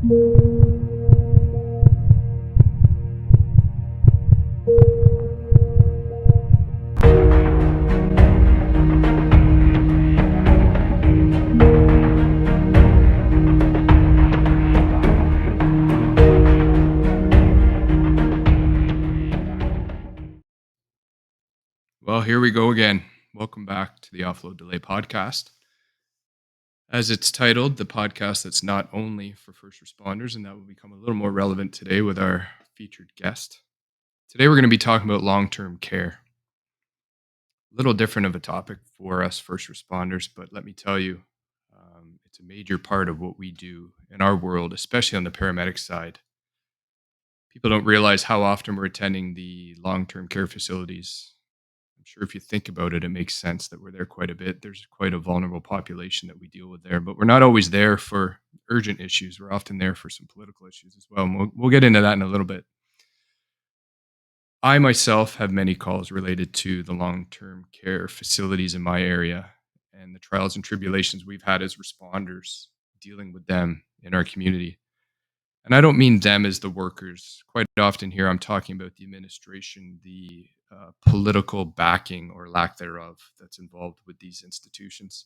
Well, here we go again. Welcome back to the Offload Delay podcast. As it's titled, the podcast that's not only for first responders, and that will become a little more relevant today with our featured guest. Today, we're going to be talking about long-term care. A little different of a topic for us first responders, but let me tell you, it's a major part of what we do in our world, especially on the paramedic side. People don't realize how often we're attending the long-term care facilities. I'm sure if you think about it, it makes sense that we're there quite a bit. There's quite a vulnerable population that we deal with there, but we're not always there for urgent issues. We're often there for some political issues as well. And we'll get into that in a little bit. I myself have many calls related to the long term care facilities in my area and the trials and tribulations we've had as responders dealing with them in our community. And I don't mean them as the workers. Quite often here, I'm talking about the administration, the political backing or lack thereof that's involved with these institutions.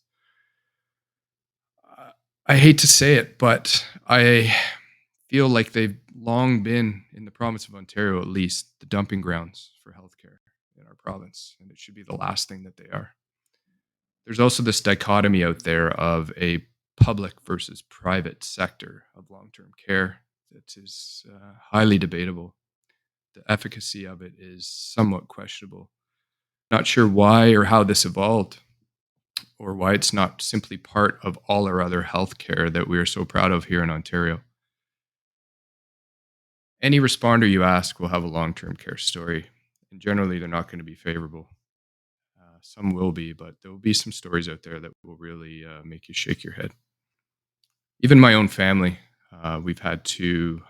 I hate to say it, but I feel like they've long been, in the province of Ontario at least, the dumping grounds for healthcare in our province. And it should be the last thing that they are. There's also this dichotomy out there of a public versus private sector of long term care that is highly debatable. The efficacy of it is somewhat questionable. Not sure why or how this evolved, or why it's not simply part of all our other healthcare that we are so proud of here in Ontario. Any responder you ask will have a long term care story, and generally they're not going to be favorable. Some will be, but there will be some stories out there that will really make you shake your head. Even my own family, we've had to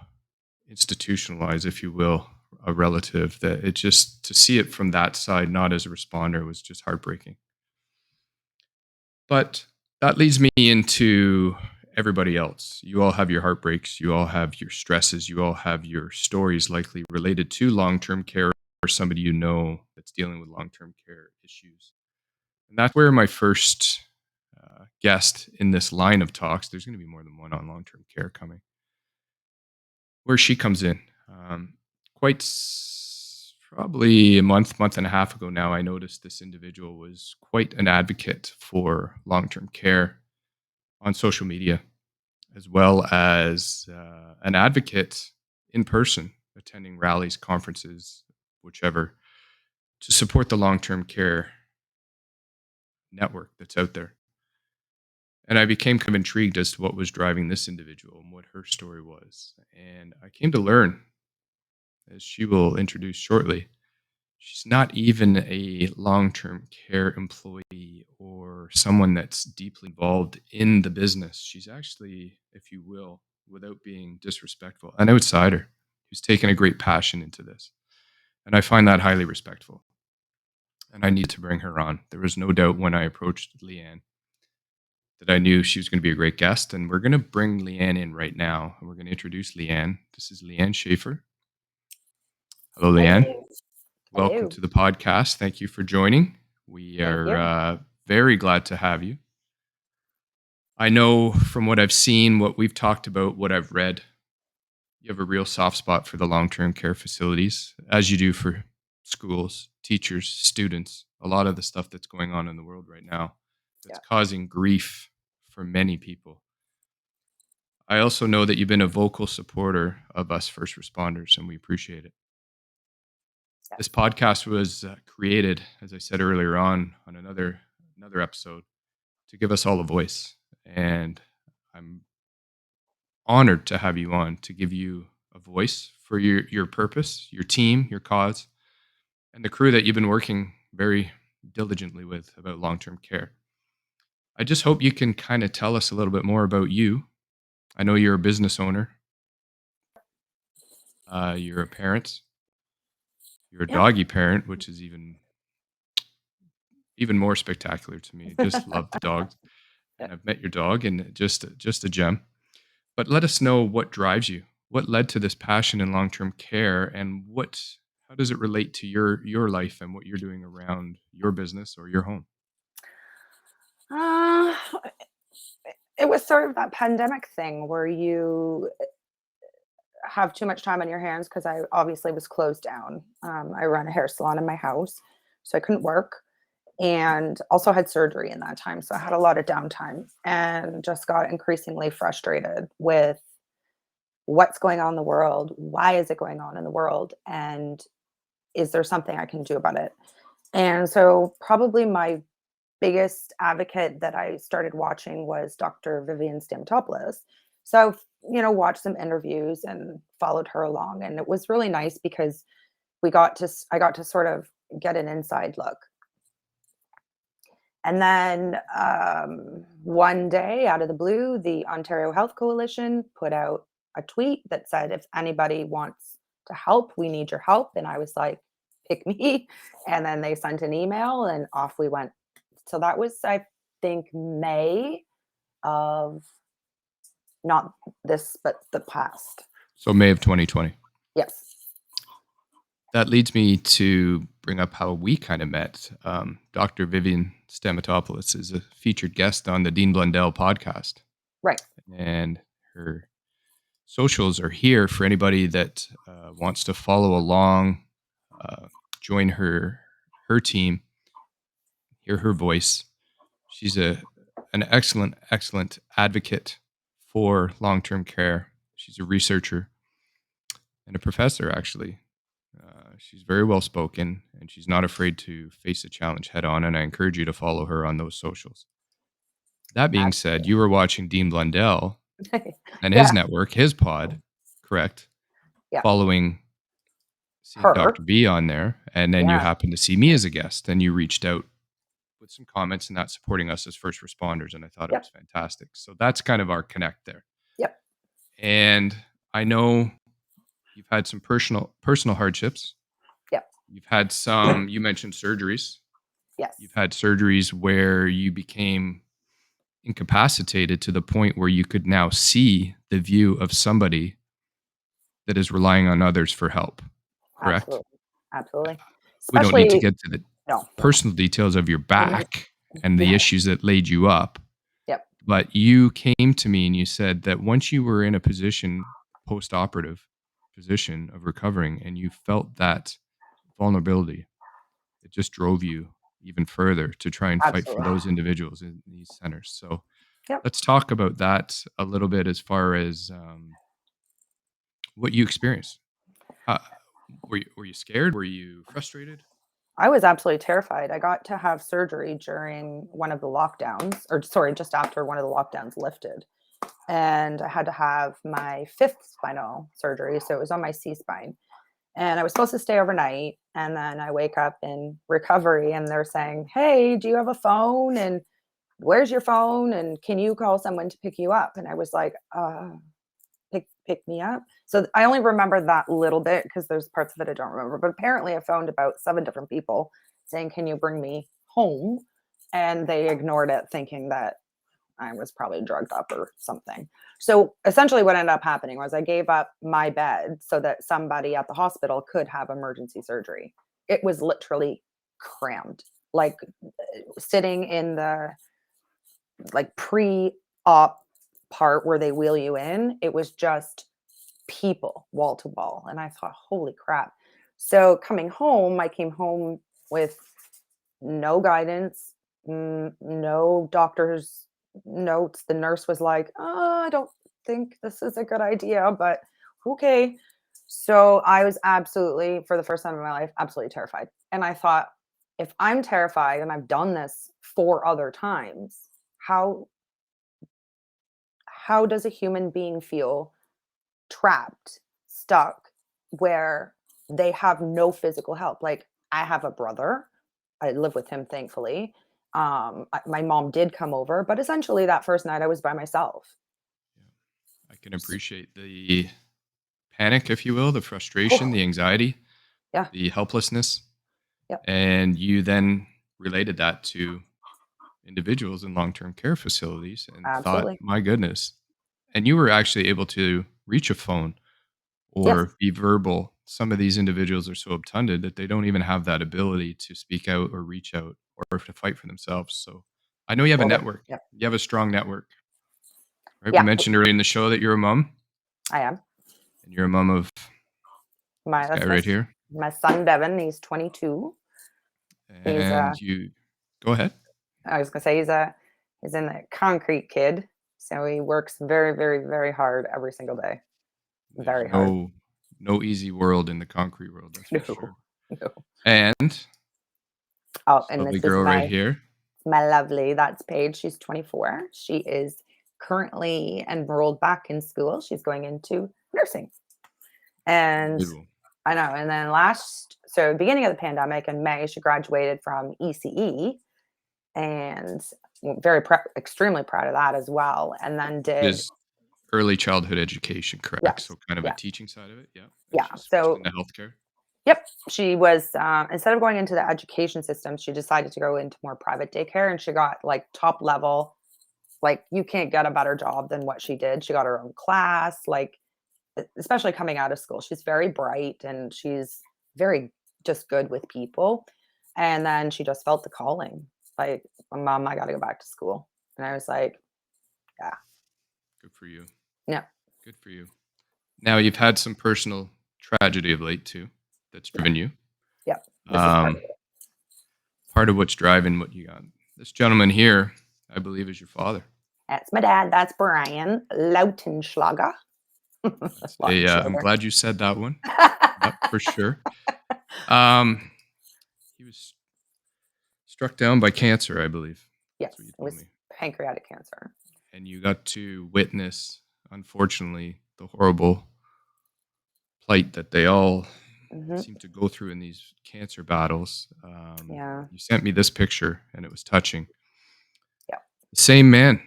institutionalize, if you will, a relative that it just to see it from that side, not as a responder, was just heartbreaking. But that leads me into everybody else. You all have your heartbreaks, you all have your stresses, you all have your stories likely related to long term care or somebody you know that's dealing with long term care issues. And that's where my first guest in this line of talks, there's going to be more than one on long term care coming, where she comes in. Probably a month and a half ago now, I noticed this individual was quite an advocate for long term care on social media, as well as an advocate in person, attending rallies, conferences, whichever, to support the long term care network that's out there. And I became kind of intrigued as to what was driving this individual and what her story was. And I came to learn, as she will introduce shortly, she's not even a long term care employee or someone that's deeply involved in the business. She's actually, if you will, without being disrespectful, an outsider who's taken a great passion into this. And I find that highly respectful. And I need to bring her on. There was no doubt when I approached Leanne that I knew she was going to be a great guest. And we're going to bring Leanne in right now. And we're going to introduce Leanne. This is Leanne Schaefer. Hello, Leanne. Hello. Welcome to the podcast. Thank you for joining. We are very glad to have you. I know from what I've seen, what we've talked about, what I've read, you have a real soft spot for the long-term care facilities, as you do for schools, teachers, students, a lot of the stuff that's going on in the world right now that's causing grief for many people. I also know that you've been a vocal supporter of us first responders, and we appreciate it. This podcast was created, as I said earlier on another episode, to give us all a voice. And I'm honored to have you on to give you a voice for your purpose, your team, your cause, and the crew that you've been working very diligently with about long-term care. I just hope you can kind of tell us a little bit more about you. I know you're a business owner. You're a parent. You're a doggy parent, which is even more spectacular to me. I just love the dogs. And I've met your dog, and just a gem. But let us know what drives you. What led to this passion in long-term care, and how does it relate to your life and what you're doing around your business or your home? Uh, it was sort of that pandemic thing where you have too much time on your hands because I obviously was closed down. I run a hair salon in my house, so I couldn't work and also had surgery in that time. So I had a lot of downtime and just got increasingly frustrated with what's going on in the world. Why is it going on in the world? And is there something I can do about it? And so, probably my biggest advocate that I started watching was Dr. Vivian Stamatopoulos. So, watched some interviews and followed her along, and it was really nice because I got to sort of get an inside look. And then one day, out of the blue, the Ontario Health Coalition put out a tweet that said, "If anybody wants to help, we need your help." And I was like, "Pick me." And then they sent an email, and off we went. So that was, I think, May of not this, but the past. So May of 2020. Yes. That leads me to bring up how we kind of met. Dr. Vivian Stamatopoulos is a featured guest on the Dean Blundell podcast, Right. and her socials are here for anybody that wants to follow along, uh, join her team, hear her voice. She's an excellent advocate for long term care. She's a researcher and a professor, actually. She's very well spoken, and she's not afraid to face a challenge head on. And I encourage you to follow her on those socials. That being said, Absolutely. you were watching Dean Blundell and his Yeah. network, his pod, correct? Yeah. Following seeing Her. Dr. V on there, and then you Yeah. happened to see me as a guest, and you reached out with some comments and not supporting us as first responders, and I thought it was Yep. fantastic. So that's kind of our connect there. Yep. And I know you've had some personal hardships. Yep. You've had some, you mentioned surgeries. You've Yes. had surgeries where you became incapacitated to the point where you could now see the view of somebody that is relying on others for help, correct? Absolutely. Absolutely. We don't need to Especially, get to the no, no. personal details of your back and the Yeah. issues that laid you up, Yep. but you came to me and you said that once you were in a position, post-operative position of recovering, and you felt that vulnerability, it just drove you even further to try and fight for Absolutely. those individuals in these centers. So Yep. let's talk about that a little bit as far as what you experienced. Uh, were you scared? Were you frustrated? I was absolutely terrified. I got to have surgery during one of the lockdowns, or sorry, just after one of the lockdowns lifted. And I had to have my fifth spinal surgery. So it was on my C spine. And I was supposed to stay overnight. And then I wake up in recovery and they're saying, "Hey, do you have a phone? And where's your phone? And can you call someone to pick you up?" And I was like, pick me up. So I only remember that little bit because there's parts of it I don't remember. But apparently, I phoned about 7 different people saying, "Can you bring me home?" And they ignored it, thinking that I was probably drugged up or something. So essentially, what ended up happening was I gave up my bed so that somebody at the hospital could have emergency surgery. It was literally crammed, like sitting in the like pre-op part where they wheel you in. It was just people wall to wall. And I thought, holy crap. So coming home, I came home with no guidance, no doctor's notes. The nurse was like, I don't think this is a good idea, but okay. So I was absolutely, for the first time in my life, absolutely terrified. And I thought, if I'm terrified and I've done this 4 other times, how how does a human being feel trapped, stuck, where they have no physical help? Like, I have a brother. I live with him, thankfully. My mom did come over, but essentially that first night I was by myself. Yeah. I can S- appreciate the panic, if you will, the frustration, Oh, the anxiety, yeah, the helplessness. yeah, And you then related that to individuals in long term care facilities and thought, absolutely. my goodness. and you were actually able to reach a phone Yes. or be verbal. Some of these individuals are so obtunded that they don't even have that ability to speak out or reach out or to fight for themselves. So I know you have a Well, network. yeah. You have a strong network, right? We Yeah, mentioned earlier in the show that you're a mom, I am. and you're a mom of My this guy that's right here. my son Devin, he's 22. He's And you go ahead. I was gonna say he's in the concrete kid, so he works very, very, very hard every single day. There's Very hard. no easy world in the concrete world, that's for No, sure. no. And Oh, this and lovely this is girl right here my lovely, that's Paige. She's 24. She is currently enrolled back in school. She's going into nursing. And Unbelievable. I know. And then beginning of the pandemic in May, she graduated from ECE and extremely proud of that as well. And then did, Is early childhood education, correct? yes, So kind of a yeah, teaching side of it, yeah. And yeah. she switched So, into healthcare. yep, she was, instead of going into the education system, she decided to go into more private daycare and she got like top level. Like, you can't get a better job than what she did. She got her own class, like, especially coming out of school. She's very bright and she's very just good with people. And then she just felt the calling, like, "Mom, I gotta go back to school." And I was like, "Yeah, Good for you. no, Good for you. Now you've had some personal tragedy of late too that's yeah, driven you. yeah, this is part Um, of it." part of what's driving what you got. This gentleman here, I believe, is your father. That's my dad. That's Brian Lautenschlager. That's I'm Lautenschlager. glad you said that one. Yep, for sure. Um, he was struck down by cancer, I believe. That's Yes, what you it told was me. pancreatic cancer. And you got to witness, unfortunately, the horrible plight that they all Hmm. seem to go through in these cancer battles. Yeah, You sent me this picture, and it was touching. yeah. The same man,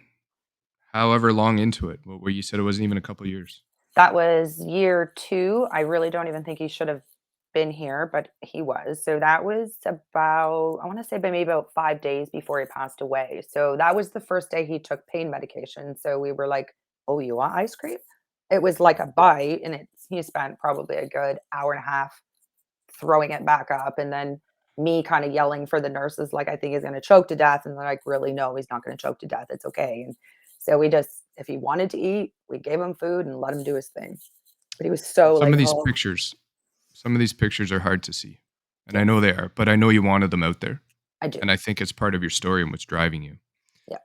however long into it, where you said it wasn't even a couple years. That was year 2. I really don't even think he should have been here, but he was. So that was about, I wanna say maybe about 5 days before he passed away. So that was the first day he took pain medication. So we were like, "Oh, you want ice cream?" It was like Yeah. a bite, and he spent probably a good hour and a half throwing it back up, and then me kinda yelling for the nurses, like, "I think he's gonna choke to death," and they're like, "Really? No, he's not gonna choke to death. It's okay." And so we just, if he wanted to eat, we gave him food and let him do his thing. But he was And so like, "Oh." some of these pictures are hard to see, and I Yes, know they are, but I know you wanted them out there, I do. and I think it's part of your story and what's driving you. Yeah.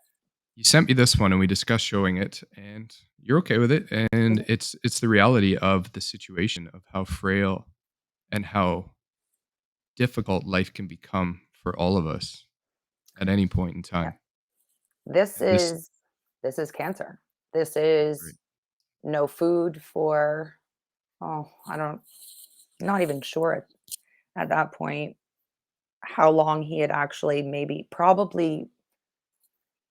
You sent me this one, and we discussed showing it, and you're okay with it, and Mhm. it's the reality of the situation of how frail and how difficult life can become for all of us at any point in Yeah. time. This And this is this is cancer. This right. is no food for, oh, I don't, not even sure at that point how long he had actually, maybe probably,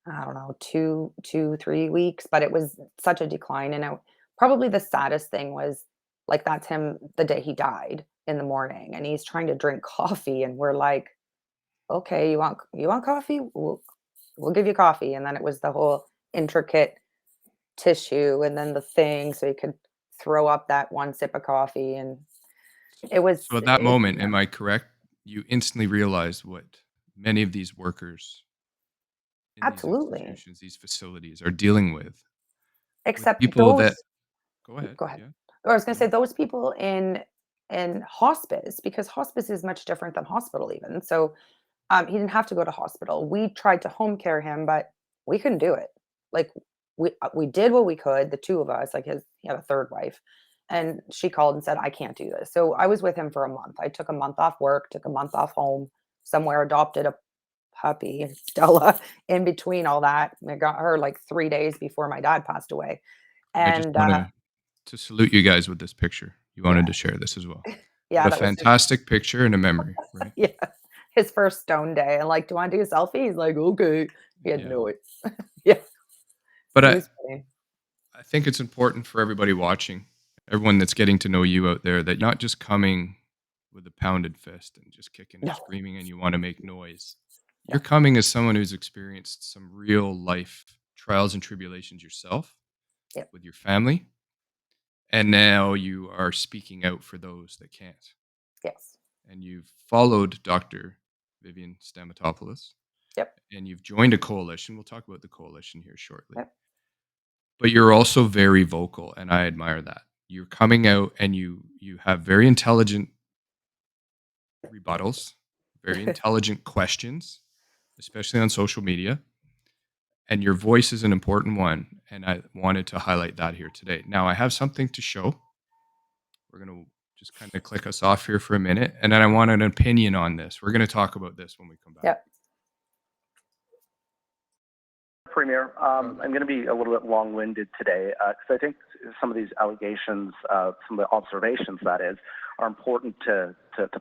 I don't know, 3 weeks, but it was such a decline, and probably the saddest thing was, like, that's him the day he died in the morning, and he's trying to drink coffee, and we're like, "Okay, you want coffee? We'll give you coffee," and then it was the whole intricate tissue and then the thing so he could throw up that one sip of coffee, and So at that moment, yeah, am I correct? You instantly realized what many of these workers in these absolutely. institutions, these facilities are dealing with Except people that those, go ahead. go ahead. Yeah. Or I was gonna Yeah. say those people in hospice, because hospice is much different than hospital even. So, he didn't have to go to hospital. We tried to home care him, but we couldn't do it. Like, we did what we could, the 2 of us, like, he had a 3rd wife, and she called and said, "I can't do this." So I was with him for a month. I took a month off work, took a month off home, somewhere, adopted a puppy, Stella, in between all that. I got her, like, 3 days before my dad passed away, And I just and, wanna to salute you guys with this picture. You wanted yeah, to share this as well. What yeah, a that was his, fantastic picture and a memory, right? yeah, his first stone day. And like, "Do you wanna do a selfie?" He's like, "Okay." He had Yeah. no it. Yeah, But it was funny. I think it's important for everybody watching, everyone that's getting to know you out there, that you're not just coming with a pounded fist and just kicking and No, screaming and you wanna make noise. no, You're coming as someone who's experienced some real life trials and tribulations yourself, Yep. with your family, and now you are speaking out for those that can't. Yes. And you've followed Dr. Vivian Stamatopoulos, Yep. and you've joined a coalition. We'll talk about the coalition here shortly. Yep. But you're also very vocal, and I admire that. You're coming out and you have very intelligent rebuttals, very intelligent questions, especially on social media. And your voice is an important one. And I wanted to highlight that here today. Now, I have something to show. We're going to just kind of click us off here for a minute. And then I want an opinion on this. We're going to talk about this when we come back. Yep. Premier, I'm going to be a little bit long-winded today because I think some of these allegations, some of the observations, that is, are important to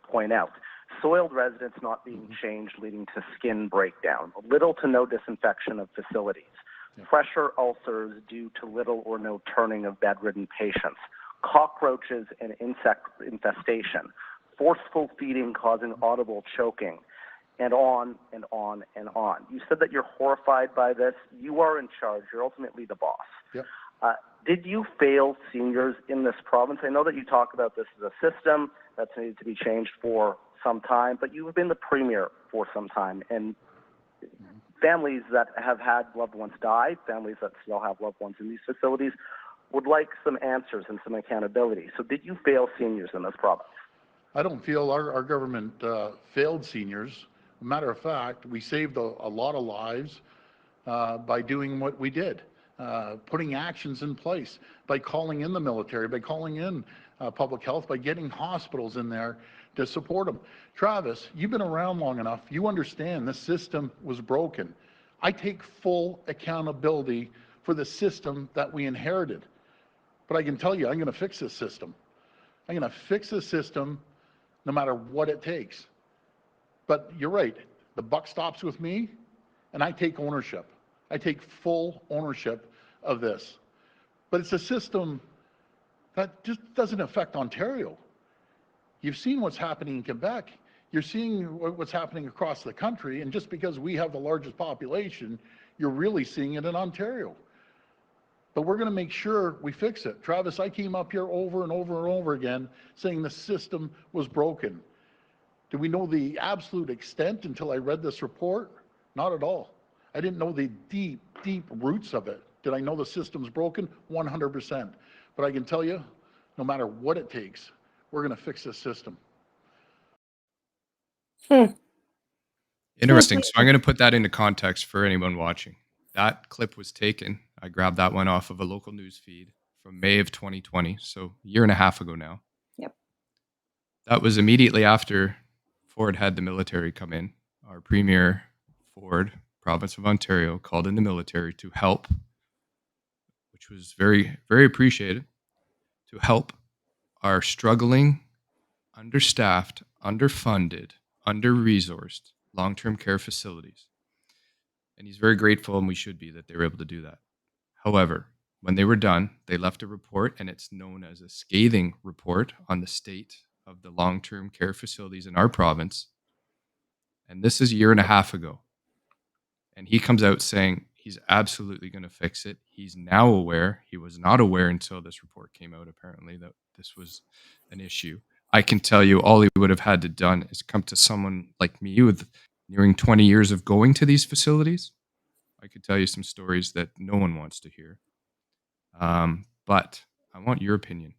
point out. Soiled residents not being changed, leading to skin breakdown. Little to no disinfection of facilities. Pressure ulcers due to little or no turning of bedridden patients. Cockroaches and insect infestation. Forceful feeding causing audible choking. And on and on and on. You said that you're horrified by this. You are in charge. You're ultimately the boss. Yep. Did you fail seniors in this province? I know that you talk about this as a system that's needed to be changed for some time, but you have been the premier for some time. And families that have had loved ones die, families that still have loved ones in these facilities, would like some answers and some accountability. So did you fail seniors in this province? I don't feel our government failed seniors. Matter of fact, we saved a lot of lives by doing what we did, putting actions in place, by calling in the military, by calling in public health, by getting hospitals in there to support them. Travis, you've been around long enough. You understand the system was broken. I take full accountability for the system that we inherited. But I can tell you, I'm going to fix this system. I'm going to fix this system no matter what it takes. But you're right, the buck stops with me, and I take ownership. I take full ownership of this. But it's a system that just doesn't affect Ontario. You've seen what's happening in Quebec. You're seeing what's happening across the country, and just because we have the largest population, you're really seeing it in Ontario. But we're going to make sure we fix it. Travis, I came up here over and over and over again saying the system was broken. Do we know the absolute extent until I read this report? Not at all. I didn't know the deep, deep roots of it. Did I know the system's broken? 100%. But I can tell you, no matter what it takes, we're going to fix this system. Interesting. So I'm going to put that into context for anyone watching. That clip was taken. I grabbed that one off of a local news feed from May of 2020, so a year and a half ago now. Yep. That was immediately after Ford had the military come in. Our Premier Ford, province of Ontario, called in the military to help, which was very, very appreciated, to help our struggling, understaffed, underfunded, under-resourced long-term care facilities. And he's very grateful, and we should be, that they were able to do that. However, when they were done, they left a report, and it's known as a scathing report on the state of the long-term care facilities in our province. And this is a year and a half ago. And he comes out saying he's absolutely going to fix it. He's now aware. He was not aware until this report came out, apparently, that this was an issue. I can tell you all he would have had to done is come to someone like me with nearing 20 years of going to these facilities. I could tell you some stories that no one wants to hear. But I want your opinion.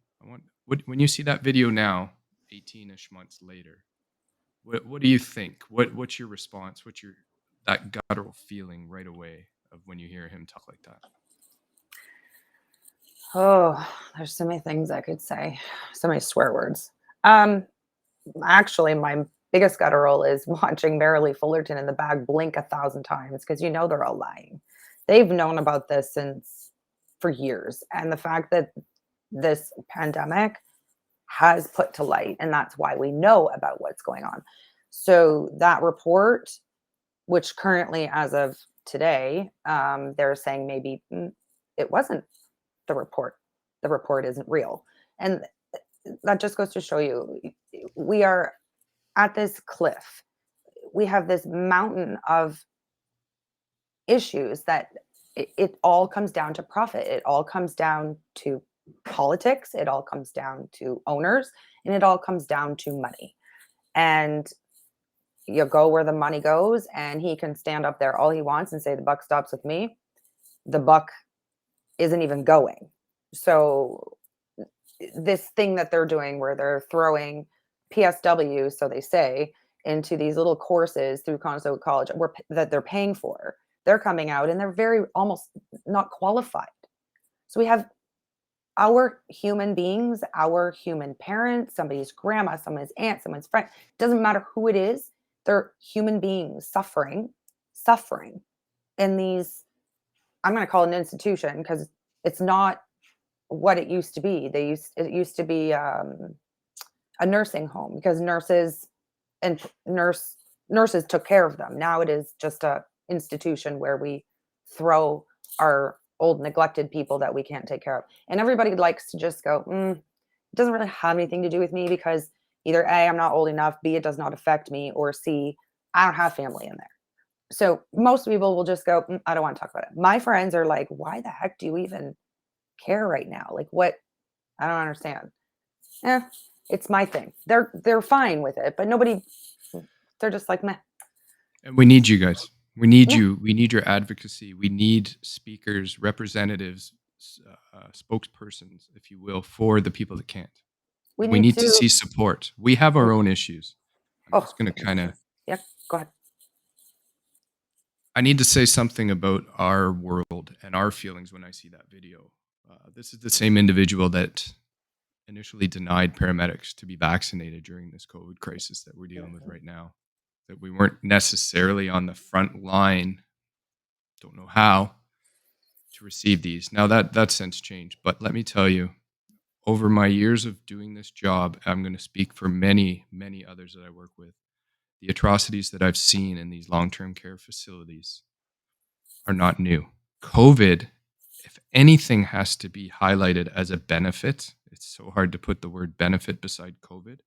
When you see that video now, 18-ish months later, what do you think? What's your response? What's that guttural feeling right away of when you hear him talk like that? Oh, there's so many things I could say. So many swear words. Actually, my biggest guttural is watching Merrily Fullerton in the bag blink 1,000 times because you know they're all lying. They've known about this for years, and the fact that this pandemic has put to light, and that's why we know about what's going on. So that report, which currently, as of today, they're saying maybe it wasn't the report. The report isn't real, and that just goes to show you we are at this cliff. We have this mountain of issues that it all comes down to profit. It all comes down to politics. It all comes down to owners, and it all comes down to money. And you go where the money goes, and he can stand up there all he wants and say the buck stops with me. The buck isn't even going. So this thing that they're doing where they're throwing PSW, so they say, into these little courses through Conestoga College that they're paying for. They're coming out and they're very almost not qualified. So we have our human beings, our human parents, somebody's grandma, someone's aunt, someone's friend. Doesn't matter who it is. They're human beings suffering in these. I'm going to call it an institution because it's not what it used to be. It used to be a nursing home because nurses took care of them. Now it is just a institution where we throw our old neglected people that we can't take care of. And everybody likes to just go, it doesn't really have anything to do with me because either A, I'm not old enough, B, it does not affect me, or C, I don't have family in there. So most people will just go, I don't want to talk about it. My friends are like, why the heck do you even care right now? Like what? I don't understand. It's my thing. They're fine with it, but nobody, they're just like, meh. And we need you guys. We need Yeah. you. We need your advocacy. We need speakers, representatives, spokespersons, if you will, for the people that can't. We We need need to to, see support. We have our own issues. I'm just going to kind of, yeah, go ahead. I need to say something about our world and our feelings when I see that video. This is the same individual that initially denied paramedics to be vaccinated during this COVID crisis that we're dealing with right now. That we weren't necessarily on the front line, don't know how, to receive these. Now that's since changed, but let me tell you, over my years of doing this job, I'm going to speak for many, many others that I work with. The atrocities that I've seen in these long-term care facilities are not new. COVID, if anything has to be highlighted as a benefit, it's so hard to put the word benefit beside COVID,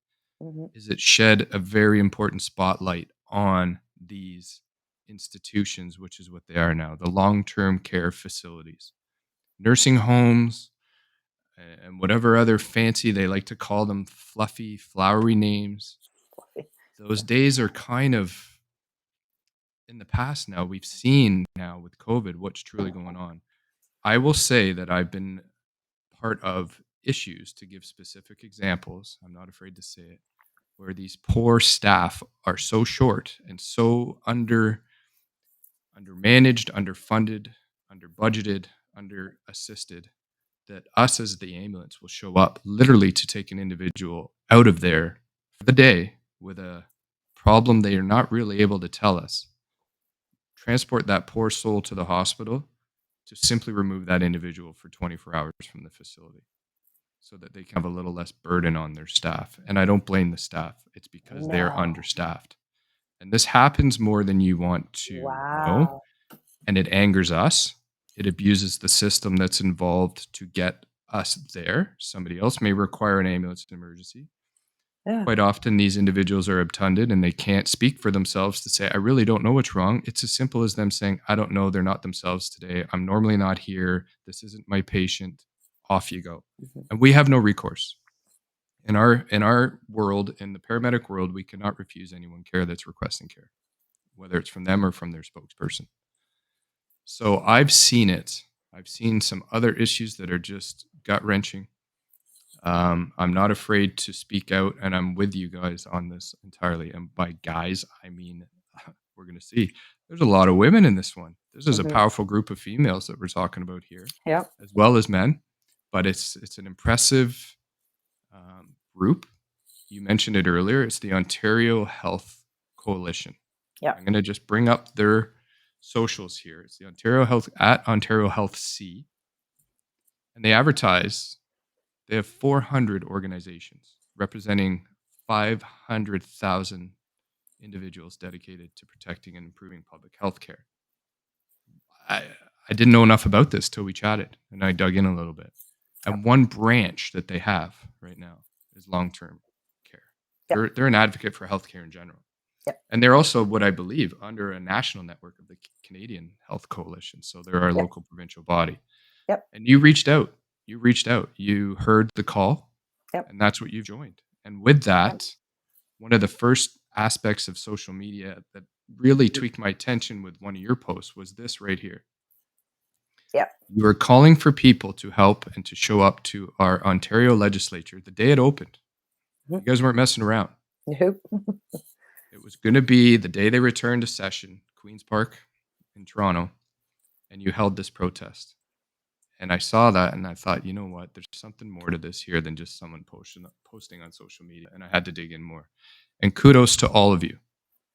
is it shed a very important spotlight on these institutions, which is what they are now, the long-term care facilities, nursing homes, and whatever other fancy they like to call them, fluffy, flowery names. Those days are kind of in the past now. We've seen now with COVID what's truly going on. I will say that I've been part of issues, to give specific examples, I'm not afraid to say it, where these poor staff are so short and so undermanaged, underfunded, under budgeted, under assisted, that us as the ambulance will show up literally to take an individual out of there for the day with a problem they are not really able to tell us, transport that poor soul to the hospital to simply remove that individual for 24 hours from the facility so that they can have a little less burden on their staff. And I don't blame the staff. It's because they're No. understaffed. And this happens more than you want to know. Wow. And it angers us. It abuses the system that's involved to get us there. Somebody else may require an ambulance in emergency. Yeah. Quite often, these individuals are obtunded and they can't speak for themselves to say, I really don't know what's wrong. It's as simple as them saying, I don't know. They're not themselves today. I'm normally not here. This isn't my patient. Off you go. And we have no recourse. In our world, in the paramedic world, we cannot refuse anyone care that's requesting care, whether it's from them or from their spokesperson. So I've seen it. I've seen some other issues that are just gut-wrenching. I'm not afraid to speak out, and I'm with you guys on this entirely. And by guys, I mean, we're going to see. There's a lot of women in this one. This is a powerful group of females that we're talking about here, Yep. as well as men. But it's an impressive group. You mentioned it earlier. It's the Ontario Health Coalition. Yeah. I'm going to just bring up their socials here. It's the Ontario Health at Ontario Health C, and they advertise. They have 400 organizations representing 500,000 individuals dedicated to protecting and improving public health care. I didn't know enough about this till we chatted, and I dug in a little bit. And one branch that they have right now is long-term care. Yep. They're an advocate for healthcare in general. Yep. And they're also, what I believe, under a national network of the Canadian Health Coalition. So they're our Yep. local provincial body. Yep. And you reached out. You reached out. You heard the call, Yep. and that's what you joined. And with Yep. that, one of the first aspects of social media that really tweaked my attention with one of your posts was this right here. Yep. You were calling for people to help and to show up to our Ontario legislature the day it opened. You Mhm. guys weren't messing around. Nope. It was going to be the day they returned to session, Queen's Park in Toronto, and you held this protest. And I saw that and I thought, you know what? There's something more to this here than just someone posting on social media. And I had to dig in more. And kudos to all of you.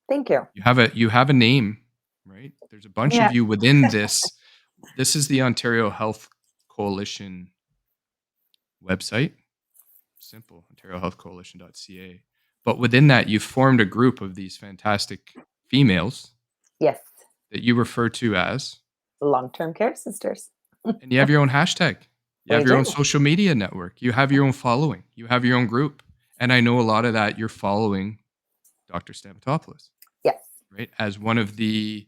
Thank you. You have a name, right? There's a bunch of Yeah. you within this. This is the Ontario Health Coalition website. Simple, ontariohealthcoalition.ca. But within that, you've formed a group of these fantastic females Yes. that you refer to as, Long-term care sisters. and you have your own hashtag. You We have your own do. social media network. You have your own following. You have your own group. And I know a lot of that you're following Dr. Stamatopoulos, Yes. right? As one of the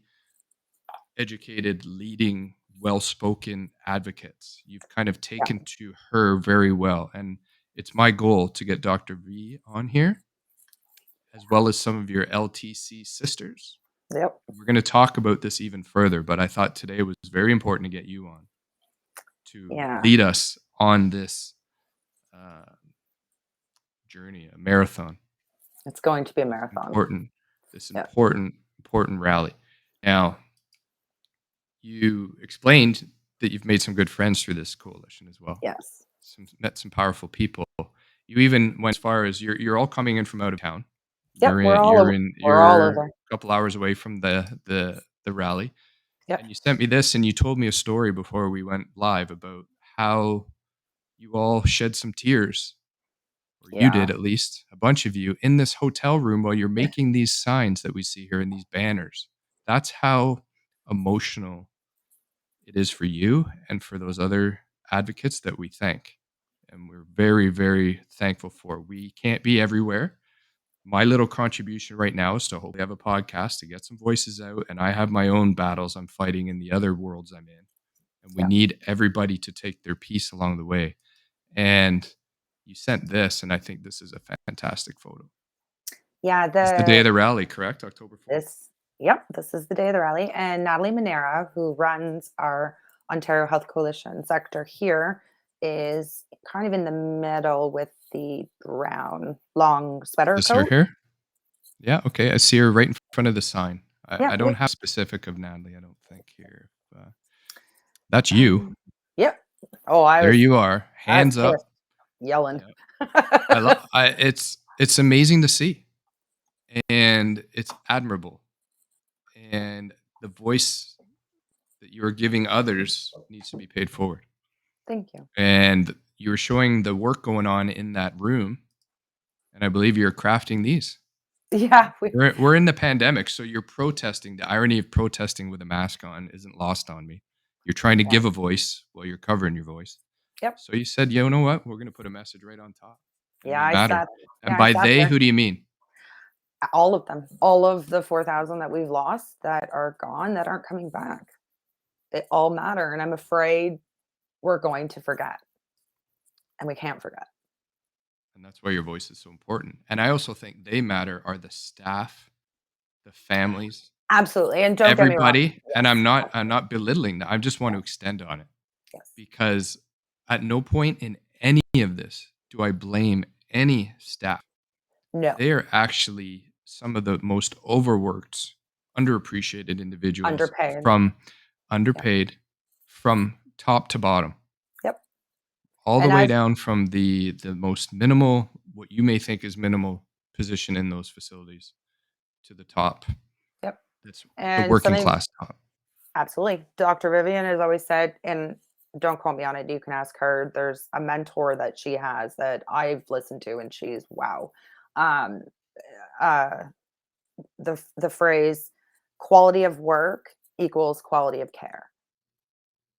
educated, leading, well-spoken advocates. You've kind of Yeah. taken to her very well. And it's my goal to get Dr. V on here, as well as some of your LTC sisters. Yep. We're going to talk about this even further, but I thought today was very important to get you on to Yeah. lead us on this uh, journey, a marathon. It's going to be a This marathon. important, this Yeah. important rally. Now, you explained that you've made some good friends through this coalition as well. Yes. Met some powerful people. You even went as far as you're all coming in from out of town. Yep. You're We're in all over. We're all you're a over. couple hours away from the rally. Yep. And you sent me this and you told me a story before we went live about how you all shed some tears, or you Yeah. did at least, a bunch of you, in this hotel room while you're making these signs that we see here in these banners. That's how emotional it is for you and for those other advocates that we thank. And we're very, very thankful for. We can't be everywhere. My little contribution right now is to hopefully have a podcast to get some voices out. And I have my own battles I'm fighting in the other worlds I'm in. And we Yeah. need everybody to take their piece along the way. And you sent this, and I think this is a fantastic photo. Yeah. This is the day of the rally, correct? October 4th? This is the day of the rally. And Natalie Manera, who runs our Ontario Health Coalition sector here, is kind of in the middle with the brown long sweater Is this her coat. here? Yeah, okay. I see her right in front of the sign. Yeah. I don't have specific of Natalie, I don't think here. That's you. Yep. Oh, There you are. I was Hands up. pissed, yelling. Yeah. It's amazing to see. And it's admirable. And the voice that you are giving others needs to be paid forward. Thank you. And you were showing the work going on in that room. And I believe you're crafting these. Yeah. We're in the pandemic, so you're protesting. The irony of protesting with a mask on isn't lost on me. You're trying to Yeah. give a voice while you're covering your voice. Yep. So you said, you know what? We're going to put a message right on top. And Yeah. we matter. And I by sat they, there. who do you mean? All of them. All of the 4,000 that we've lost, that are gone, that aren't coming back. They all matter. And I'm afraid we're going to forget. And we can't forget. And that's why your voice is so important. And I also think they matter are the staff, the families, Absolutely. And don't get me wrong. everybody. And Yes. I'm not belittling that. I just want to extend on it, Yes. because at no point in any of this do I blame any staff. No. They are actually some of the most overworked, underappreciated individuals, Underpaid. underpaid from top to bottom. Yep. All the And way down from the most minimal, what you may think is minimal position in those facilities, to the top. Yep. That's the And working something class top. absolutely. Dr. Vivian has always said, and don't quote me on it, you can ask her. There's a mentor that she has that I've listened to, and she's wow. Um, uh, the phrase quality of work equals quality of care.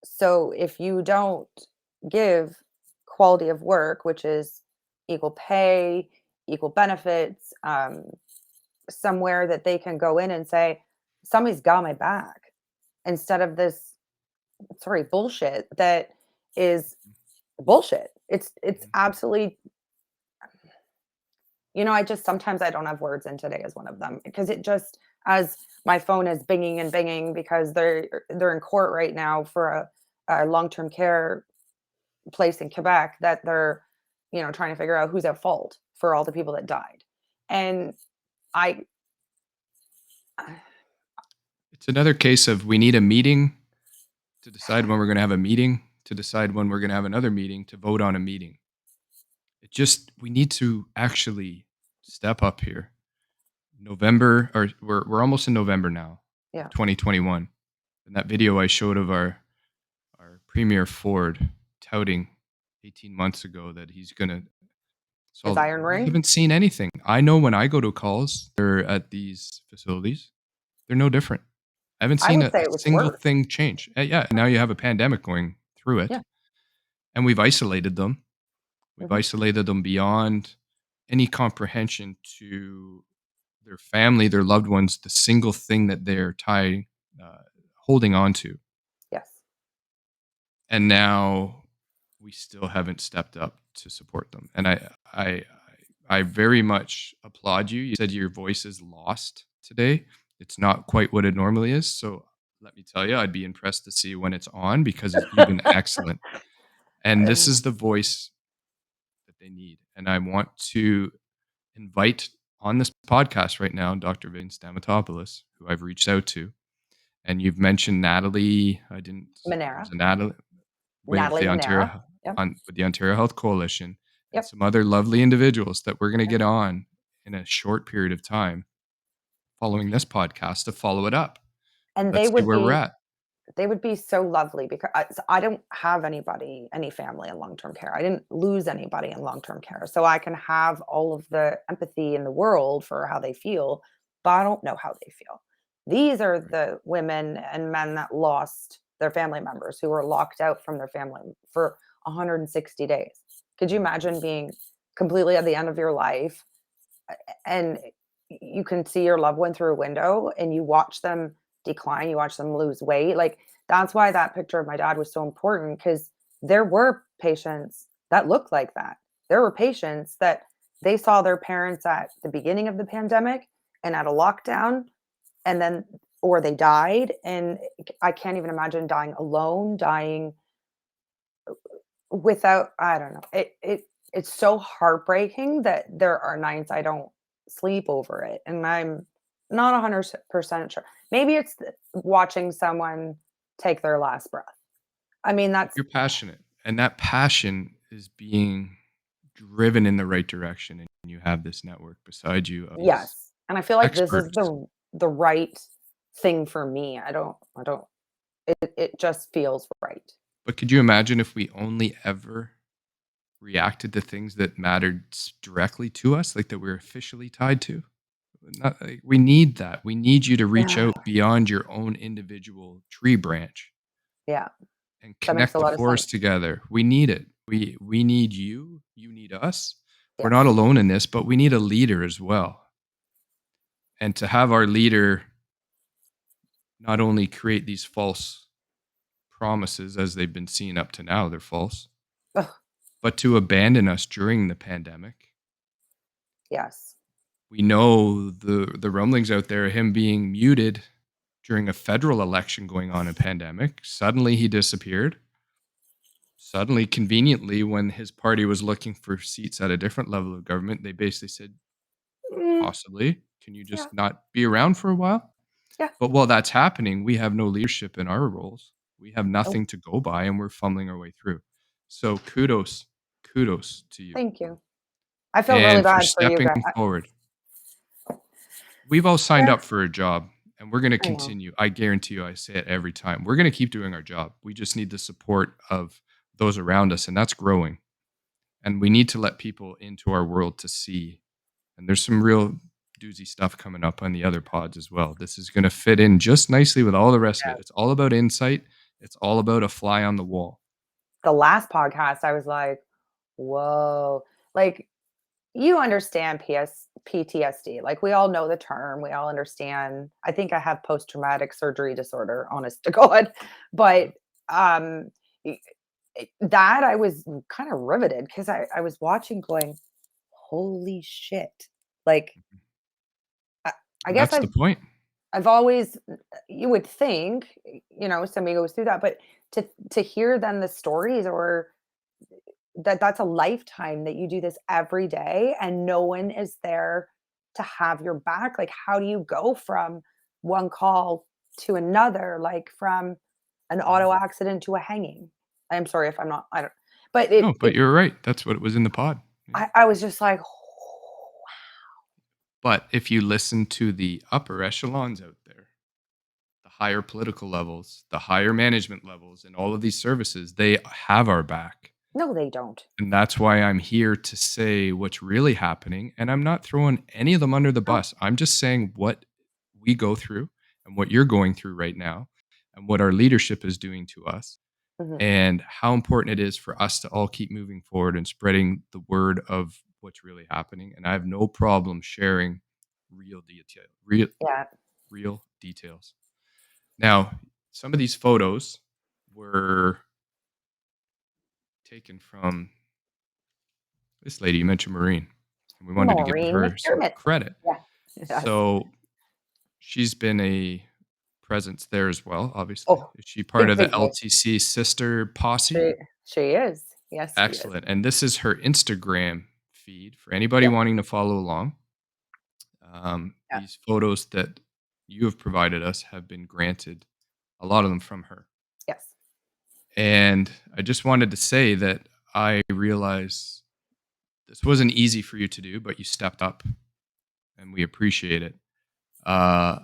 So if you don't give quality of work, which is equal pay, equal benefits, somewhere that they can go in and say, somebody's got my back, instead of this, sorry, bullshit that is bullshit. It's Mhm. absolutely, I just, sometimes I don't have words, and today is one of them, because it just, as my phone is binging and binging because they're in court right now for a long-term care place in Quebec, that they're, trying to figure out who's at fault for all the people that died. And I It's another case of we need a meeting to decide when we're going to have a meeting, to decide when we're going to have another meeting, to vote on a meeting. We need to actually step up here. November, or we're almost in November now of yeah, 2021. And that video I showed of our Premier Ford touting 18 months ago that he's going to his solve, iron we ring. haven't seen anything. I know when I go to calls, they're at these facilities, they're no different. I haven't I seen would a say it was single worse. thing change. Yeah, now you have a pandemic going through it, Yeah. and we've isolated them. We've Mhm. isolated them beyond any comprehension to their family, their loved ones, the single thing that they're uh, holding on to. Yes. And now we still haven't stepped up to support them. And I, I very much applaud you. You said your voice is lost today. It's not quite what it normally is. So let me tell you, I'd be impressed to see when it's on because you've been excellent. And this is the voice that they need. And I want to invite on this podcast right now Dr. Vin Stamatopoulos, who I've reached out to. And you've mentioned Natalie. I didn't. Monera. There's a Natalie with Natalie the Monera. Yep. Ontario Health Coalition and Yep. some other lovely individuals that we're going to Yep. get on in a short period of time following this podcast to follow it up. And Let's see where we're at. they would be so lovely, because I don't have any family in long-term care. I didn't lose anybody in long-term care. So I can have all of the empathy in the world for how they feel, but I don't know how they feel. These are Right. the women and men that lost their family members, who were locked out from their family for 160 days. Could you Mhm. imagine being completely at the end of your life, and you can see your loved one through a window, and you watch them decline, you watch them lose weight? Like, that's why that picture of my dad was so important, because there were patients that looked like that. There were patients that they saw their parents at the beginning of the pandemic and at a lockdown, and then, or they died. And I can't even imagine dying alone, dying without, I don't know. It's so heartbreaking that there are nights I don't sleep over it, and I'm not 100% sure. Maybe it's watching someone take their last breath. I mean, that's, You're passionate, and that passion is being driven in the right direction. And you have this network beside you of these yes. And I feel like this is experts. the right thing for me. I don't it just feels right. But could you imagine if we only ever reacted to things that mattered directly to us, like that we're officially tied to? Not, like, we need that. We need you to reach Yeah. out beyond your own individual tree branch Yeah. and That makes connect a the lot of sense. forest together. We need it. We need you. You need us. We're not Yes. alone in this, but we need a leader as well. And to have our leader not only create these false promises as they've been seen up to now, they're false, Ugh, but to abandon us during the pandemic. yes. We know the rumblings out there, him being muted during a federal election going on in pandemic. Suddenly he disappeared. Suddenly, conveniently, when his party was looking for seats at a different level of government, they basically said, Mm, possibly, can you yeah. just not be around for a while? Yeah. But while that's happening, we have no leadership in our roles. We have Oh, nothing to go by and we're fumbling our way through. So kudos to you. thank you. I feel really And for bad for you stepping guys. forward. We've all signed Yeah, up for a job and we're going to I know. continue. I guarantee you, I say it every time. We're going to keep doing our job. We just need the support of those around us, and that's growing. And we need to let people into our world to see. And there's some real doozy stuff coming up on the other pods as well. This is going to fit in just nicely with all the rest of it. It's all about insight, it's all about a fly on the wall. The last podcast, I was like, whoa. Like, you understand PTSD. Like, we all know the term. We all understand. I think I have post-traumatic surgery disorder, honest to God. Yeah. But, um, y that I was kinda riveted because I was watching going, "Holy shit." Like, Mhm. I I And guess that's the point. I've always you would think, somebody goes through that, but to hear then the stories or that's a lifetime that you do this every day and no one is there to have your back. Like, how do you go from one call to another, like from an Mhm. auto accident to a hanging? I'm sorry if I'm not, I don't, but No, but you're right. That's what it was in the pod. Yeah. I was just like, But if you listen to the upper echelons out there, the higher political levels, the higher management levels, and all of these services, they have our back. no, they don't. And that's why I'm here to say what's really happening. And I'm not throwing any of them under the No. bus. I'm just saying what we go through and what you're going through right now and what our leadership is doing to us Mhm. and how important it is for us to all keep moving forward and spreading the word of what's really happening. And I have no problem sharing Yeah. real details. Now, some of these photos were taken from this lady you mentioned, Maureen, and we wanted to give Maureen her some McDermott. credit. Yeah. Yes. So she's been a presence there as well, obviously. Oh, Is she part big, of the big, big. LTC sister posse? She is. Yes, she is. Excellent. And this is her Instagram feed for anybody Yeah. wanting to follow along. Yeah. These photos that you have provided us have been granted, a lot of them from her. Yes. And I just wanted to say that I realize this wasn't easy for you to do, but you stepped up and we appreciate it. Uh,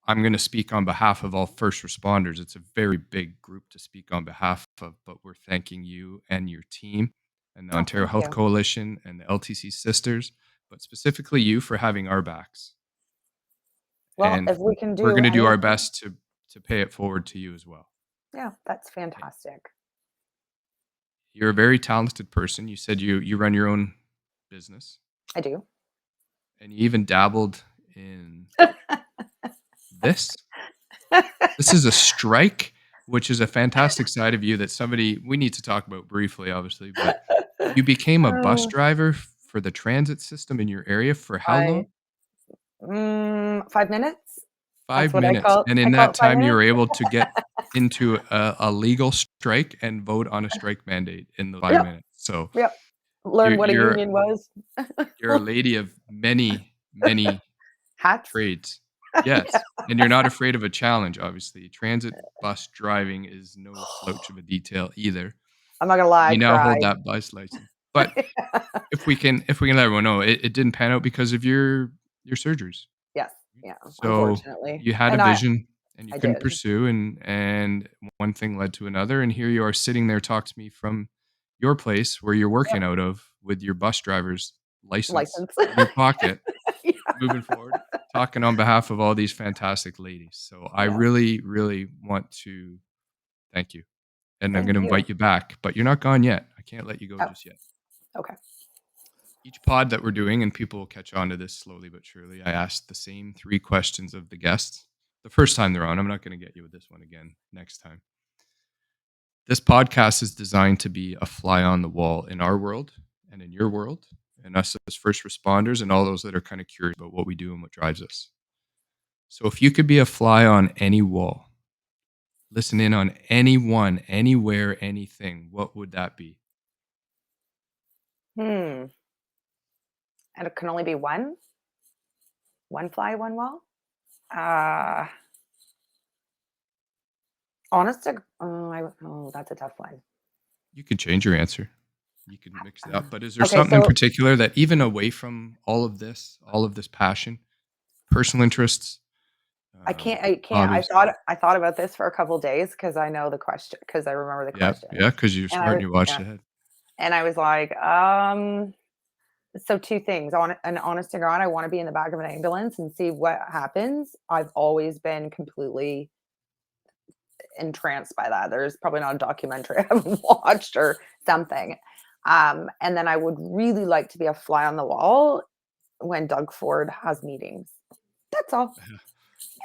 I'm going to speak on behalf of all first responders. It's a very big group to speak on behalf of, but we're thanking you and your team and the Oh, Ontario thank Health you. Coalition and the LTC Sisters, but specifically you for having our backs. Well, And if we can we're do going to do our anything, best to pay it forward to you as well. yeah, that's Eh, fantastic. You're a very talented person. You said you run your own business I do. and you even dabbled in this. This is a strike, which is a fantastic side of you that somebody we need to talk about briefly, obviously, but you became a bus Oh, driver for the transit system in your area for how long? I 5 minutes? That's 5 what I minutes, call and I in call that it 5 time, you minutes? were able to get into a legal strike and vote on a strike mandate in the 5 Yep, minutes. So, yep. you're Learn what a you're union was. you're a lady of many, many Hats? trades. Yeah. Yes, and you're not afraid of a challenge, obviously. Transit bus driving is no slouch of a detail either. I'm not gonna lie, I You now hold cried. that bus license. But if we can let everyone know, it didn't pan out because of your surgeries. Yes, yeah, So, unfortunately, you had a and vision and you I couldn't did. pursue and one thing led to another, and here you are sitting there talking to me from your place where you're Yep, working out of with your bus driver's license license. in your pocket, Yeah, moving forward, talking on behalf of all these fantastic ladies. So, I yeah. really, really want to thank you, and I'm Thank gonna you. invite you back, but you're not gone yet. I can't let you go Oh, just yet. okay. Each pod that we're doing, and people will catch on to this slowly but surely, I asked the same 3 questions of the guests the first time they're on. I'm not going to get you with this one again next time. This podcast is designed to be a fly on the wall in our world and in your world, and us as first responders and all those that are kind of curious about what we do and what drives us. So, if you could be a fly on any wall, listen in on anyone, anywhere, anything, what would that be? Hmm, and it can only be one? One fly, one wall? Uh, honest to that's a tough one. You can change your answer. You can mix it up, but is there Okay, something in so particular that even away from all of this passion, personal interests, I can't. hobbies? I thought about this for a couple days because I know the question because I remember the Yep, question, yeah, because you're and smart and you watched yeah, ahead. and I was like, so 2 things, honest to God, I wanna be in the back of an ambulance and see what happens. I've always been completely entranced by that. There's probably not a documentary I haven't watched or something. And then I would really like to be a fly on the wall when Doug Ford has meetings. That's all.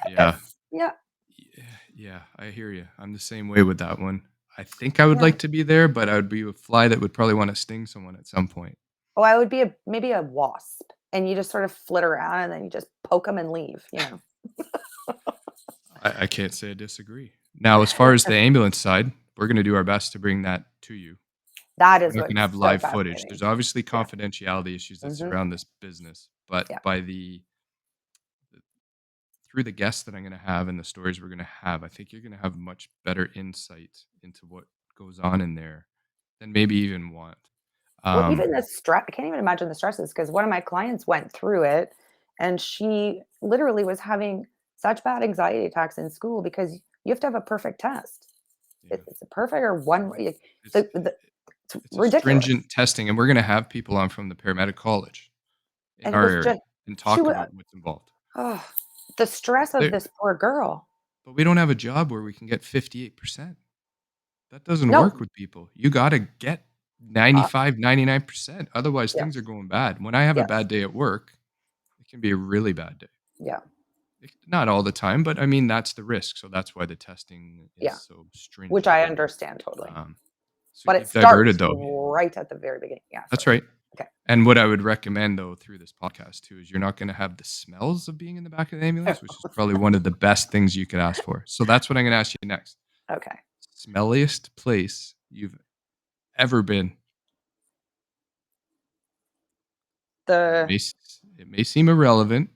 Yeah. Yeah. Yeah, I hear you. I'm the same way with that one. I think I would Yeah. like to be there, but I would be a fly that would probably want to sting someone at some point. Oh, I would be maybe a wasp, and you just sort of flit around and then you just poke them and leave, you know. I can't say I disagree. Now, as far as the ambulance side, we're going to do our best to bring that to you. That We're is not going to what's have so live footage. fascinating. There's obviously Yeah. confidentiality issues that Mhm. surround this business, but Yeah. through the guests that I'm going to have and the stories we're going to have, I think you're going to have much better insight into what goes on in there than maybe even want. Well, Um, even the stress, I can't even imagine the stresses because one of my clients went through it and she literally was having such bad anxiety attacks in school because you have to have a perfect test. yeah. It's a perfect or one, like, It's the it's it's a ridiculous. stringent testing, and we're gonna have people on from the paramedic college in And it our was area just, and she talk was, about what's involved. oh, the stress of There this poor girl. but we don't have a job where we can get 58%. That doesn't work No, with people. You gotta get uh, 95, 99%, otherwise yeah, things are going bad. When I have a yes, bad day at work, it can be a really bad day. yeah, Not all the time, but I mean, that's the risk, so that's why the testing is yeah, so which stringent. I understand totally. Um, so But it you've diverted, starts though. right at the very beginning. Yeah, That's sorry. right. Okay. And what I would recommend, though, through this podcast too, is you're not gonna have the smells of being in the back of the ambulance, which is probably one of the best things you could ask for. So that's what I'm gonna ask you next. Okay. Smelliest place you've ever been, and The it may seem irrelevant,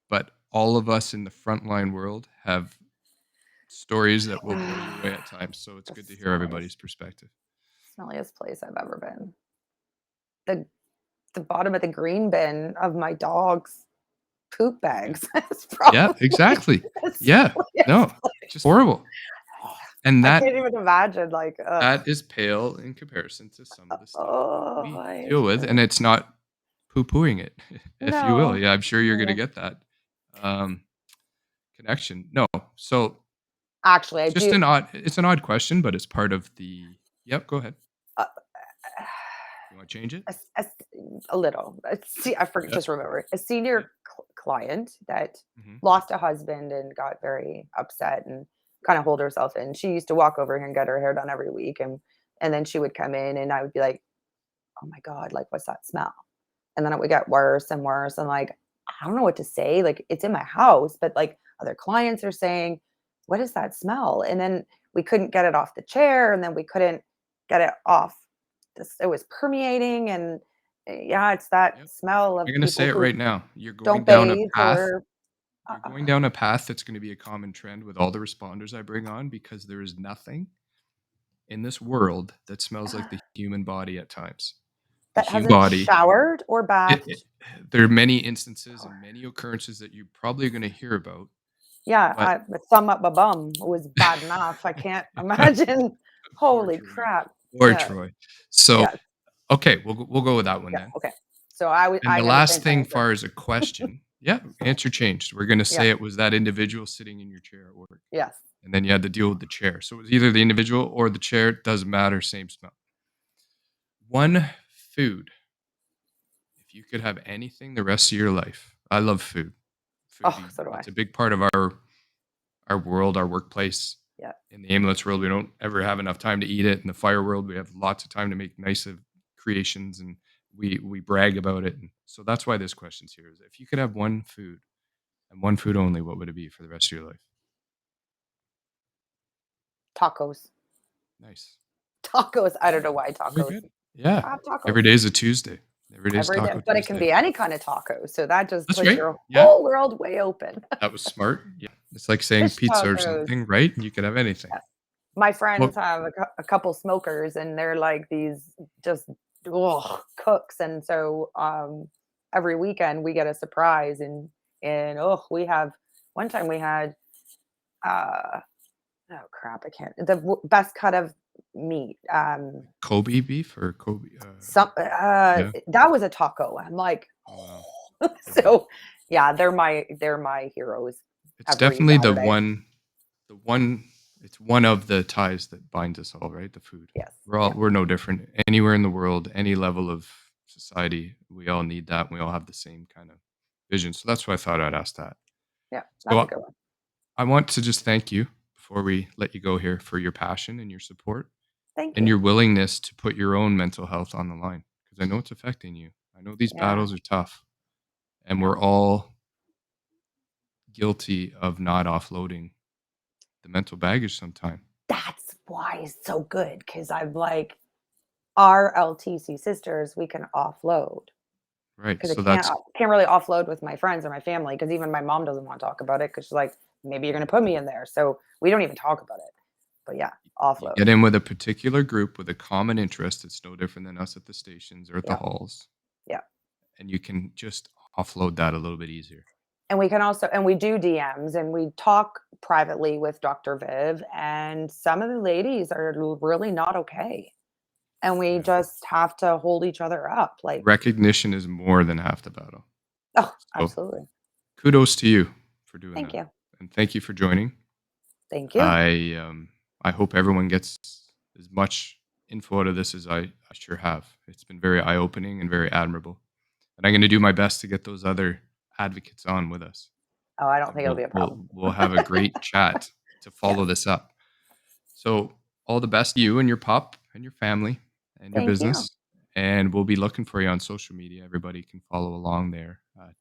but all of us in the frontline world have stories that will blow you away at times, so it's the good to hear smelliest everybody's perspective. smelliest place I've ever been. The the bottom of the green bin of my dog's poop Yeah. bags. It's Yeah, probably exactly. the Yeah. smelliest No, just place. horrible. And I can't even imagine, like, ugh. that is pale in comparison to some of the stuff that Oh, we I deal with, and it's not poo-pooing it, if you will. no. Yeah, I'm sure you're gonna Yeah. get that, um, connection. No, so Actually, I do. it's an odd question, but it's part of the Yep, go ahead. uh, You wanna change it? a, s- a s- a little. See, I forget, Yep, just remember a yep, senior client that mhm, lost a husband and got very upset and kind of hold herself in. She used to walk over here and get her hair done every week, and then she would come in, and I would be like, "Oh my god, like what's that smell?" And then it would get worse and worse, and like I don't know what to say. Like it's in my house, but like other clients are saying, "What is that smell?" And then we couldn't get it off the chair, and then we couldn't get it off. This it was permeating, and yeah, it's that yep. smell of I'm gonna say people it who right now. don't bathe or You're uh, going down a path that's gonna be a common trend with all the responders I bring on because there is nothing in this world that smells like the human body at times. The that human hasn't body showered or it bathed. there are many instances Or, and many occurrences that you're probably gonna hear about, yeah, but the thumb up my bum was bad enough. I can't imagine. poor Holy Troy. crap! Poor Yeah, Troy. So, yeah. okay, we'll go with that one Yeah, then. okay. So I would And I the gotta last change my thing answer. far as a question yeah, answer changed. We're gonna Yeah, say it was that individual sitting in your chair at work, yes. and then you had to deal with the chair. So, it was either the individual or the chair, doesn't matter, same smell. One food, if you could have anything the rest of your life I love food. Oh, Food, so do I. it's a big part of our world, our workplace. Yeah. In the ambulance world, we don't ever have enough time to eat it. In the fire world, we have lots of time to make nice of creations, and we brag about it. And so that's why this question's here: is if you could have one food and one food only, what would it be for the rest of your life? Tacos. Nice, Tacos. I don't know why very tacos. good. Yeah, I have tacos every day is a Tuesday. Every day is every day, Taco but it can Tuesday. be any kind of taco. So that just That's puts right. your Yeah, whole world way open. that was smart. Yeah, it's like saying Fish pizza or tacos. something, right? You could have anything. Yeah. My friends Well, have a couple smokers, and they're like these just cooks, and so every weekend we get a surprise, and we have one time we had uh oh crap, I can't the best cut of meat. Kobe beef or Kobe? Some Yeah. that was a taco. I'm like, Oh wow. Okay. so yeah, they're my heroes It's every definitely Saturday. the one It's one of the ties that binds us all, right? The food. Yes. We're we're no different. Anywhere in the world, any level of society, we all need that. And we all have the same kind of vision. So that's why I thought I'd ask that. Yeah, So that's a good one. I want to just thank you before we let you go here for your passion and your support Thank and you. your willingness to put your own mental health on the line because I know it's affecting you. I know these Yeah. battles are tough and Yeah. we're all guilty of not offloading the mental baggage sometime. That's why it's so good, because I'm like, our LTC sisters, we can offload, Right. because I So that's can't really offload with my friends or my family, because even my mom doesn't want to talk about it, because she's like, maybe you're going to put me in there. So we don't even talk about it. But yeah, you offload. get in with a particular group with a common interest. It's no different than us at the stations or at the Yeah. halls. Yeah. And you can just offload that a little bit easier. And we can also, and we do DMs and we talk privately with Dr. Viv, and some of the ladies are really not okay. And we Yeah. just have to hold each other up. Like, Recognition is more than half the battle. oh, So absolutely. kudos to you for doing Thank that. you. And thank you for joining. Thank you. I hope everyone gets as much info out of this as I sure have. It's been very eye opening and very admirable. And I'm going to do my best to get those other advocates on with us. Oh, I don't And think it'll be a problem. we'll have a great chat to follow Yes. this up. So all the best to you and your pup and your family and your Thank you. business. And we'll be looking for you on social media. Everybody can follow along there at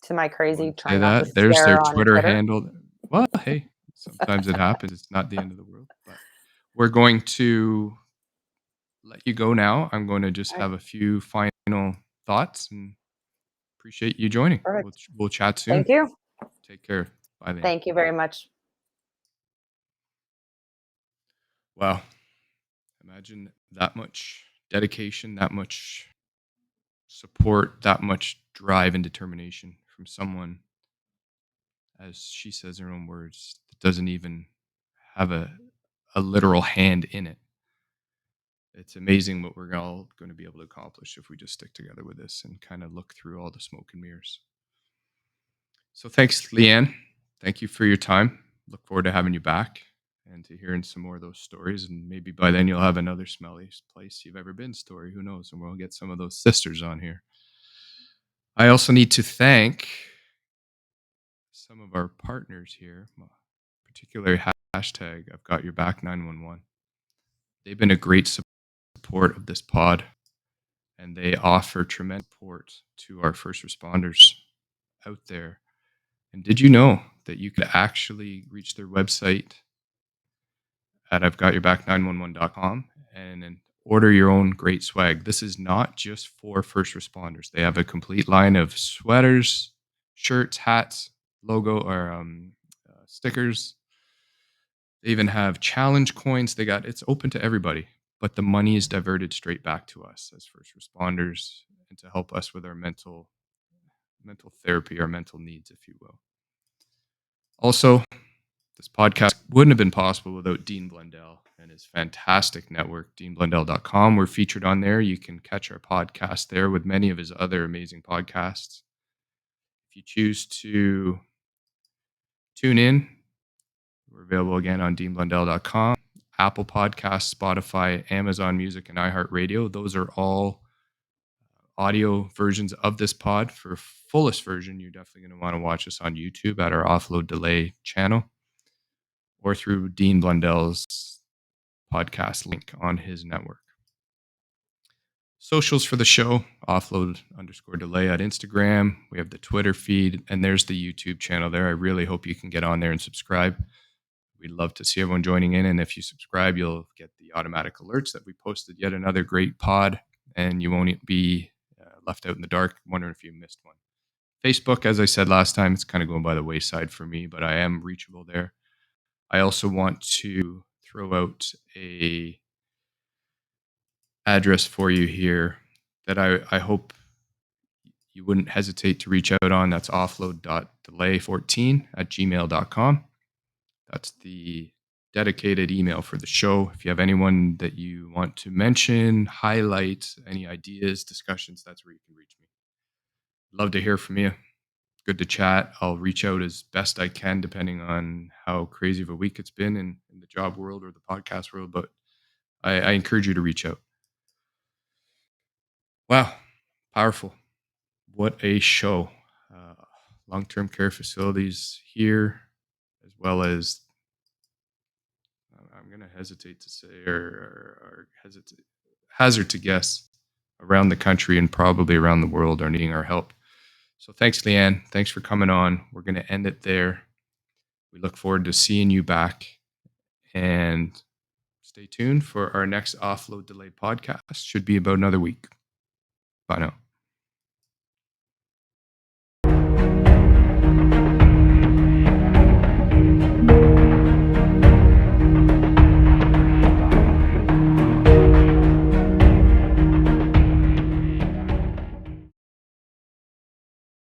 To my I crazy, wouldn't say trying not to that. There's their swear on Twitter Twitter. handle. Well, hey, sometimes it happens. It's not the end of the world. But we're going to let you go now. I'm going to just All right. have a few final thoughts and appreciate you joining. Perfect. We'll chat soon. Thank you. Take care. Bye then. Thank you very much. Wow. Imagine that much dedication, that much support, that much drive and determination from someone, as she says in her own words, that doesn't even have a literal hand in it. It's amazing what we're all going to be able to accomplish if we just stick together with this and kind of look through all the smoke and mirrors. So thanks, Leanne. Thank you for your time. Look forward to having you back and to hearing some more of those stories. And maybe by then you'll have another smelly place you've ever been story. Who knows? And we'll get some of those sisters on here. I also need to thank some of our partners here, particularly hashtag I've got your back 911. They've been a great support of this pod, and they offer tremendous support to our first responders out there. And did you know that you could actually reach their website at I've got your back 911.com and then order your own great swag? This is not just for first responders. They have a complete line of sweaters, shirts, hats, logo or stickers. They even have challenge coins. It's open to everybody, but the money is diverted straight back to us as first responders and to help us with our mental therapy, our mental needs, if you will. Also, this podcast wouldn't have been possible without Dean Blundell and his fantastic network, deanblundell.com. We're featured on there. You can catch our podcast there with many of his other amazing podcasts. If you choose to tune in, we're available again on deanblundell.com, Apple Podcasts, Spotify, Amazon Music, and iHeartRadio. Those are all audio versions of this pod. For fullest version, you're definitely going to want to watch us on YouTube at our Offload Delay channel or through Dean Blundell's podcast link on his network. Socials for the show, offload_delay at Instagram. We have the Twitter feed, and there's the YouTube channel there. I really hope you can get on there and subscribe. We'd love to see everyone joining in. And if you subscribe, you'll get the automatic alerts that we posted yet another great pod, and you won't be left out in the dark wondering if you missed one. Facebook, as I said last time, it's kind of going by the wayside for me, but I am reachable there. I also want to throw out a address for you here that I hope you wouldn't hesitate to reach out on. That's offload.delay14@gmail.com. That's the dedicated email for the show. If you have anyone that you want to mention, highlight, any ideas, discussions, that's where you can reach me. Love to hear from you. Good to chat. I'll reach out as best I can, depending on how crazy of a week it's been in the job world or the podcast world. But I encourage you to reach out. Wow, powerful. What a show. Uh, Long-term care facilities here, as well as I'm going to hesitate to say or hazard to guess around the country and probably around the world are needing our help. So thanks, Leanne. Thanks for coming on. We're going to end it there. We look forward to seeing you back, and stay tuned for our next Offload Delay podcast. Should be about another week. Bye now.